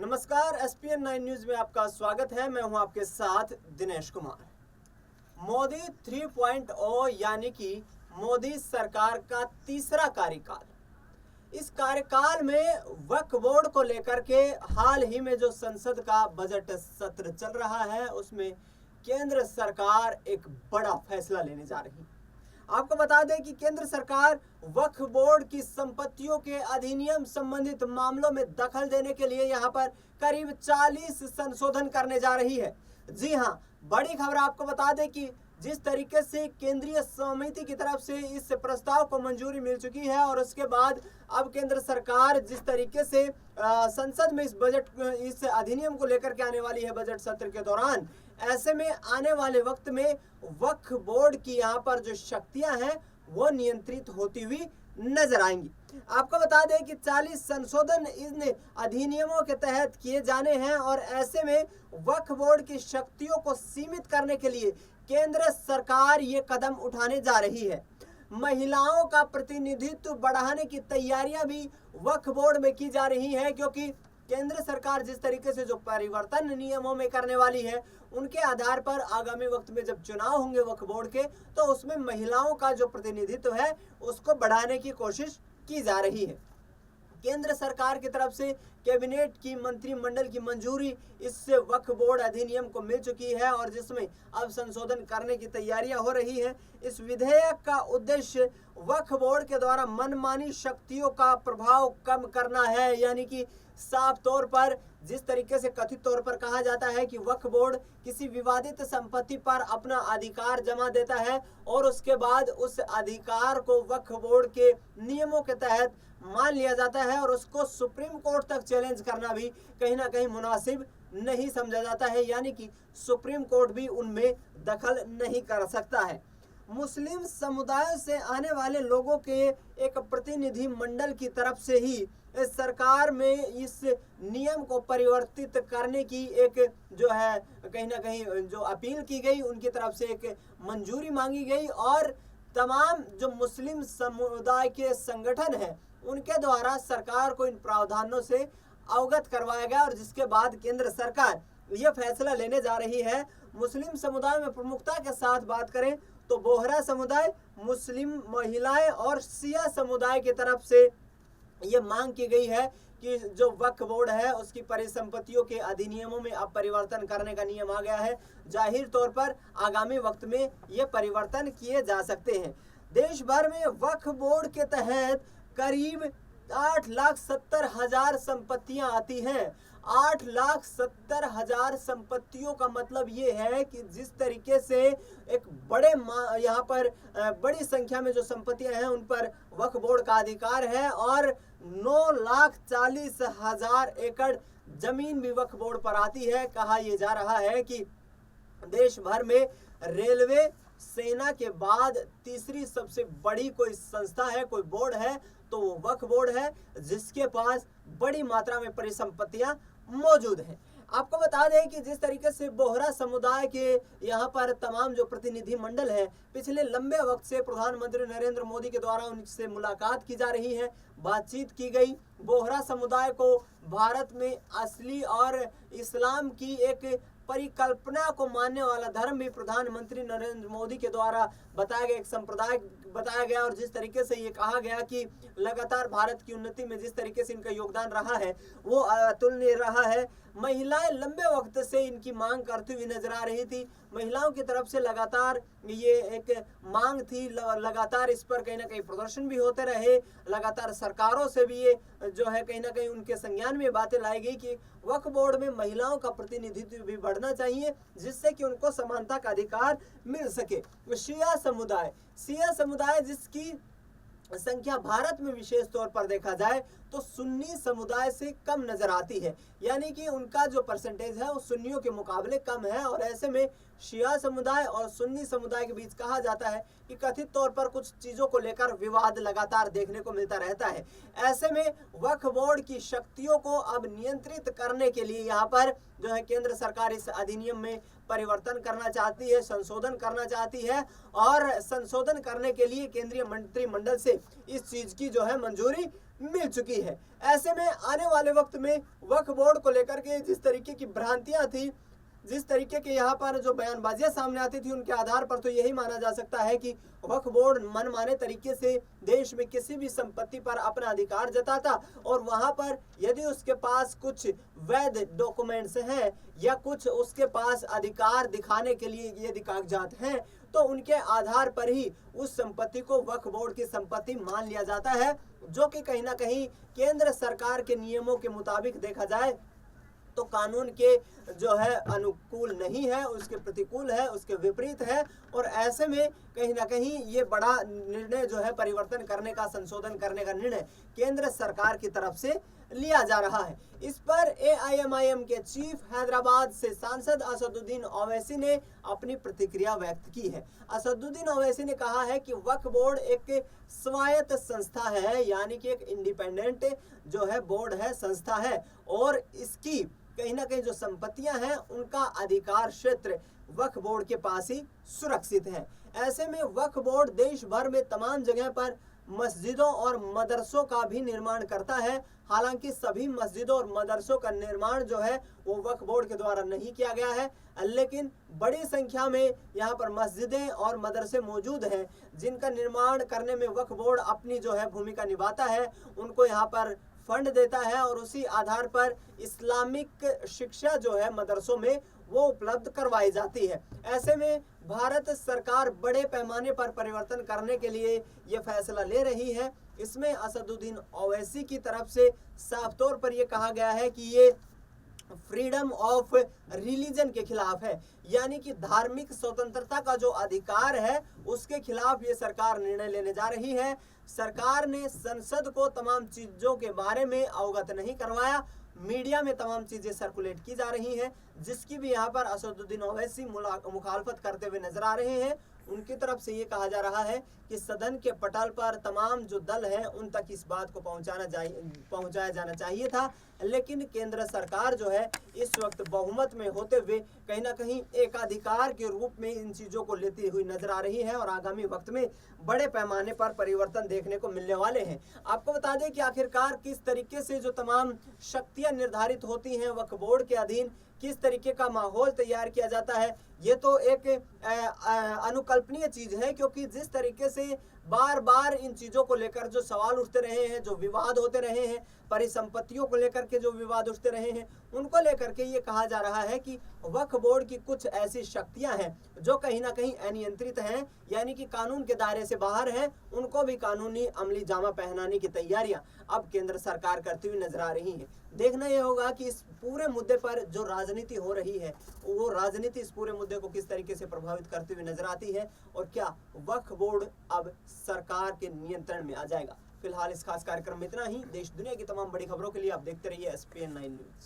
नमस्कार, SPN 9 news में आपका स्वागत है। मैं हूं आपके साथ दिनेश कुमार। मोदी 3.0 यानी कि मोदी सरकार का तीसरा कार्यकाल। इस कार्यकाल में वक्फ बोर्ड को लेकर के हाल ही में जो संसद का बजट सत्र चल रहा है, उसमें केंद्र सरकार एक बड़ा फैसला लेने जा रही है। आपको बता दें कि केंद्र सरकार वक्फ बोर्ड की संपत्तियों के अधिनियम संबंधित मामलों में दखल देने के लिए यहां पर करीब 40 संशोधन करने जा रही है। जी हां, बड़ी खबर आपको बता दें कि जिस तरीके से केंद्रीय समिति की तरफ से इस प्रस्ताव को मंजूरी मिल चुकी है और उसके बाद अब केंद्र सरकार जिस तरीके से संसद में इस अधिनियम को लेकर के आने वाली है बजट सत्र के दौरान, ऐसे में आने वाले वक्त में वक्फ बोर्ड की यहाँ पर जो शक्तियां हैं वो नियंत्रित होती हुई नजर आएंगी। आपको बता दें कि 40 संशोधन इन अधिनियमों के तहत किए जाने हैं और ऐसे में वक्फ बोर्ड की शक्तियों को सीमित करने के लिए केंद्र सरकार ये कदम उठाने जा रही है। महिलाओं का प्रतिनिधित्व बढ़ाने की तैयारियां भी वक्फ बोर्ड में की जा रही है, क्योंकि केंद्र सरकार जिस तरीके से जो परिवर्तन नियमों में करने वाली है, उनके आधार पर आगामी वक्त में जब चुनाव होंगे वक्फ बोर्ड के, तो उसमें महिलाओं का जो प्रतिनिधित्व है उसको बढ़ाने की कोशिश की जा रही है। केंद्र सरकार की तरफ से कैबिनेट की मंत्रिमंडल की मंजूरी इस वक्फ बोर्ड अधिनियम को मिल चुकी है और जिसमें अब संशोधन करने की तैयारियां हो रही है। इस विधेयक का उद्देश्य वक्फ बोर्ड के द्वारा मनमानी शक्तियों का प्रभाव कम करना है, यानी कि साफ तौर पर जिस तरीके से कथित तौर पर कहा जाता है कि वक्फ बोर्ड किसी विवादित संपत्ति पर अपना अधिकार जमा देता है और उसके बाद उस अधिकार को वक्फ बोर्ड के नियमों के तहत मान लिया जाता है और उसको सुप्रीम कोर्ट तक चैलेंज करना भी कहीं ना कहीं मुनासिब नहीं समझा जाता है, यानी कि सुप्रीम कोर्ट भी उनमें दखल नहीं कर सकता है। मुस्लिम समुदाय से आने वाले लोगों के एक प्रतिनिधि मंडल की तरफ से ही सरकार में इस नियम को परिवर्तित करने की एक जो है कहीं ना कहीं जो अपील की गई, उनकी तरफ से एक मंजूरी मांगी गई और तमाम जो मुस्लिम समुदाय के संगठन हैं उनके द्वारा सरकार को इन प्रावधानों से अवगत करवाया गया और जिसके बाद केंद्र सरकार ये फैसला लेने जा रही है। मुस्लिम समुदाय में प्रमुखता के साथ बात करें तो बोहरा समुदाय, मुस्लिम महिलाएं और शिया समुदाय की तरफ से ये मांग की गई है कि जो वक्फ बोर्ड है उसकी परिसंपत्तियों के अधिनियमों में अब परिवर्तन करने का नियम आ गया है। जाहिर तौर पर आगामी वक्त में ये परिवर्तन किए जा सकते हैं। देश भर में वक्फ बोर्ड के तहत करीब 8,70,000 संपत्तियां आती हैं। 8,70,000 संपत्तियों का मतलब ये है कि जिस तरीके से एक यहाँ पर बड़ी संख्या में जो संपत्तियां हैं उन पर वक्फ बोर्ड का अधिकार है और 9,40,000 एकड़ जमीन भी वक्फ बोर्ड पर आती है। कहा यह जा रहा है कि देश भर में रेलवे सेना के बाद तीसरी सबसे बड़ी कोई संस्था है, कोई बोर्ड है तो वो वक्फ बोर्ड है, जिसके पास बड़ी मात्रा में परिसंपत्तियां मौजूद हैं। आपको बता दें कि जिस तरीके से बोहरा समुदाय के यहाँ पर तमाम जो प्रतिनिधि मंडल है, पिछले लंबे वक्त से प्रधानमंत्री नरेंद्र मोदी के द्वारा उनसे मुलाकात की जा रही है, बातचीत की गई। बोहरा समुदाय को भारत में असली और इस्लाम की एक परिकल्पना को मानने वाला धर्म भी प्रधानमंत्री नरेंद्र मोदी के द्वारा बताया गया, एक संप्रदाय बताया गया और जिस तरीके से ये कहा गया कि लगातार भारत की उन्नति में जिस तरीके से इनका योगदान रहा है वो अतुलनीय रहा है। महिलाएं लंबे वक्त से इनकी मांग करती हुई नजर आ रही थी। महिलाओं की तरफ से लगातार ये एक मांग थी, लगातार इस पर कहीं ना कहीं प्रदर्शन भी होते रहे, लगातार सरकारों से भी ये जो है कहीं ना कहीं उनके संज्ञान में बातें लाई गई कि वक्फ बोर्ड में महिलाओं का प्रतिनिधित्व भी बढ़ना चाहिए जिससे कि उनको समानता का अधिकार मिल सके। शिया समुदाय जिसकी संख्या भारत में विशेष तौर पर देखा जाए तो सुन्नी समुदाय से कम नजर आती है, यानी कि उनका जो परसेंटेज है वो सुन्नियों के मुकाबले कम है और ऐसे में शिया समुदाय और सुन्नी समुदाय के बीच कहा जाता है कि कथित तौर पर कुछ चीजों को लेकर विवाद लगातार देखने को मिलता रहता है। ऐसे में वक्फ बोर्ड की शक्तियों को अब नियंत्रित करने के लिए यहाँ पर जो है केंद्र सरकार इस अधिनियम में परिवर्तन करना चाहती है, संशोधन करना चाहती है और संशोधन करने के लिए केंद्रीय मंत्रिमंडल से इस चीज की जो है मंजूरी मिल चुकी है। ऐसे में आने वाले वक्त में वक्फ बोर्ड को लेकर के जिस तरीके की भ्रांतियां थी, जिस तरीके के यहाँ पर जो बयानबाजियां सामने आती थी, उनके आधार पर तो यही माना जा सकता है कि वक्फ बोर्ड मनमाने तरीके से देश में किसी भी संपत्ति पर अपना अधिकार जताता और वहां पर यदि उसके पास कुछ वैध डॉक्यूमेंट्स हैं या कुछ उसके पास अधिकार दिखाने के लिए यदि कागजात हैं तो उनके आधार पर ही उस संपत्ति को वक्फ बोर्ड की संपत्ति मान लिया जाता है, जो कि कहीं ना कहीं केंद्र सरकार के नियमों के मुताबिक देखा जाए तो कानून के जो है अनुकूल नहीं है, उसके प्रतिकूल है, उसके विपरीत है। और ऐसे में कहीं ना कहीं ये बड़ा निर्णय जो है परिवर्तन करने का, संशोधन करने का निर्णय केंद्र सरकार की तरफ से लिया जा रहा है। इस पर AIMIM के चीफ हैदराबाद से सांसद असदुद्दीन ओवैसी ने अपनी प्रतिक्रिया व्यक्त की है। असदुद्दीन ओवैसी ने कहा है कि वक्फ बोर्ड एक स्वायत्त संस्था है, यानी कि एक इंडिपेंडेंट जो है बोर्ड है, संस्था है, और इसकी कहीं ना कहीं जो संपत्तियां हैं उनका अधिकार क्षेत्र वक्फ बोर्ड के पास ही सुरक्षित है। ऐसे में वक्फ बोर्ड देश भर में तमाम जगह पर मस्जिदों और मदरसों का भी निर्माण करता है। हालांकि सभी मस्जिदों और मदरसों का निर्माण जो है वो वक्फ बोर्ड के द्वारा नहीं किया गया है, लेकिन बड़ी संख्या में यहाँ पर मस्जिदें और मदरसे मौजूद हैं जिनका निर्माण करने में वक्फ बोर्ड अपनी जो है भूमिका निभाता है, उनको यहाँ पर फंड देता है और उसी आधार पर इस्लामिक शिक्षा जो है मदरसों में वो उपलब्ध करवाई जाती है। ऐसे में भारत सरकार बड़े पैमाने पर परिवर्तन करने के लिए ये फैसला ले रही है। इसमें असदुद्दीन ओवैसी की तरफ से साफ तौर पर ये कहा गया है कि ये फ्रीडम ऑफ रिलीजन के खिलाफ है, यानी कि धार्मिक स्वतंत्रता का जो अधिकार है उसके खिलाफ ये सरकार निर्णय लेने जा रही है। सरकार ने संसद को तमाम चीजों के बारे में अवगत नहीं करवाया, मीडिया में तमाम चीजें सर्कुलेट की जा रही हैं, जिसकी भी यहाँ पर असदुद्दीन ओवैसी मुखालफत करते हुए नजर आ रहे हैं। उनकी तरफ से ये कहा जा रहा है कि सदन के पटल पर तमाम जो दल हैं उन तक इस बात को पहुंचाया जाना चाहिए था, लेकिन केंद्र सरकार जो है इस वक्त बहुमत में होते हुए कहीं ना कहीं एकाधिकार के रूप में इन चीजों को लेती हुई नजर आ रही है और आगामी वक्त में बड़े पैमाने पर परिवर्तन देखने को मिलने वाले हैं। आपको बता दें कि आखिरकार किस तरीके से जो तमाम शक्तियां निर्धारित होती हैं वक्फ बोर्ड के अधीन, किस तरीके का माहौल तैयार किया जाता है, ये तो एक अनुकल्पनीय चीज है, क्योंकि जिस तरीके से बार बार इन चीजों को लेकर जो सवाल उठते रहे हैं, जो विवाद होते रहे हैं, परिसंपत्तियों को लेकर के जो विवाद उठते रहे हैं, उनको लेकर के ये कहा जा रहा है कि वक्फ बोर्ड की कुछ ऐसी शक्तियां हैं जो कहीं ना कहीं अनियंत्रित हैं, यानी कि कानून के दायरे से बाहर हैं, उनको भी कानूनी अमली जामा पहनाने की तैयारियां अब केंद्र सरकार करती हुई नजर आ रही है। देखना यह होगा कि इस पूरे मुद्दे पर जो राजनीति हो रही है वो राजनीति इस पूरे मुद्दे को किस तरीके से प्रभावित करती हुई नजर आती है और क्या वक्फ बोर्ड अब सरकार के नियंत्रण में आ जाएगा। फिलहाल इस खास कार्यक्रम में इतना ही। देश दुनिया की तमाम बड़ी खबरों के लिए आप देखते रहिए SPN9 न्यूज।